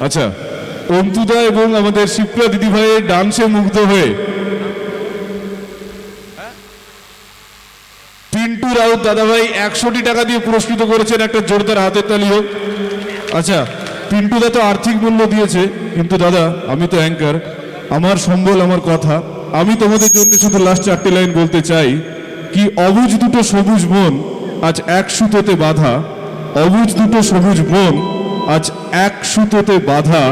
আচ্ছা, অন্তুদা এবং আমাদের শিপ্রা দিদিভাইয়ের ডান্সে মুগ্ধ হয়ে পিন্টু রাউত দাদাভাই 100টি টাকা দিয়ে পুরস্কৃত করেছেন, একটা জোরদার হাতের তালি হোক। আচ্ছা, পিন্টু দা তো আর্থিক মূল্য দিয়েছে, কিন্তু দাদা আমি তো অ্যাঙ্কার, আমার সম্বল আমার কথা, আমি তোমাদের জন্য শুধু লাস্ট 4টি লাইন বলতে চাই কি অবুঝ দুটো সবুজ মন আজ এক সুতোতে বাঁধা, অবুঝ দুটো সবুজ মন আজ এক সুতোতে বাঁধা,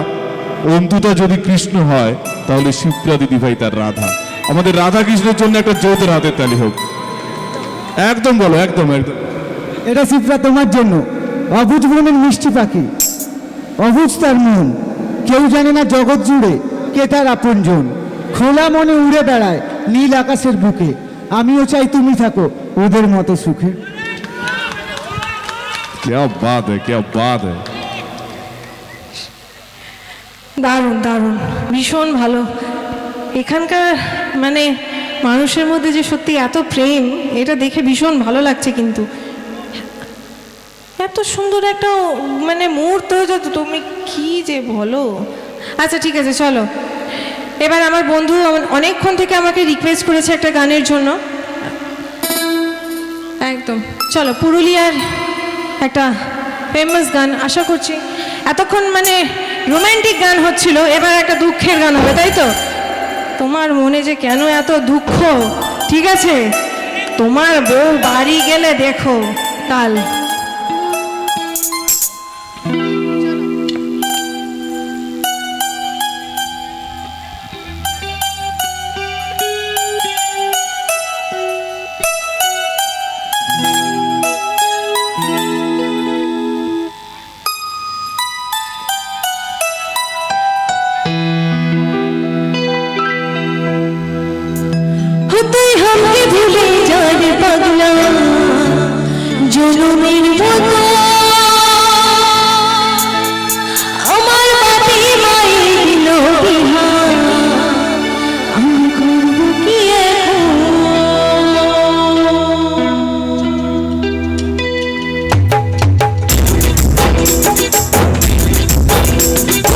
অন্তুদা যদি কৃষ্ণ হয় তাহলে শিপ্রা দিদিভাই তার রাধা। আমাদের রাধা কৃষ্ণের জন্য একটা জোরদার হাতের তালি হোক। একদম বলো, একদম একদম। এটা শিপ্রা তোমার জন্য। অবুঝ মনের মিষ্টি পাখি, অবুঝ তার মন, কেউ জানে না জগৎ জুড়ে কে তার আপনজন। খোলা মনে উড়ে বেড়ায় নীল আকাশের বুকে, আমিও চাই তুমি থাকো ওদের মতো সুখে। क्या बात है, क्या बात है। দারুণ দারুণ, ভীষণ ভালো। এখানকার মানে মানুষের মধ্যে যে সত্যি এত প্রেম, এটা দেখে ভীষণ ভালো লাগছে। কিন্তু এত সুন্দর একটা মানে মুহূর্ত, তুমি কি যে বলো। আচ্ছা ঠিক আছে, চলো এবার আমার বন্ধু অনেকক্ষণ থেকে আমাকে রিকোয়েস্ট করেছে একটা গানের জন্য। একদম চলো, পুরুলিয়ার একটা ফেমাস গান। আশা করছি এতক্ষণ মানে রোম্যান্টিক গান হচ্ছিল, এবার একটা দুঃখের গান হবে, তাই তো? তোমার মনে যে কেন এত দুঃখ, ঠিক আছে? তোমার বউ বাড়ি গেলে দেখো কাল। তুই আমাকে ভুলে যাবে পাগলা জনমের মতো, আমার বাপি মায়ের দিল বিহার, আমি করব কি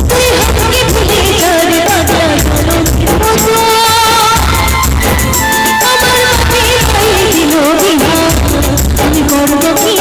তুই আমাকে ভুলে যাবে পাগলা জনমের মতো, আমি করব কি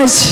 মাচ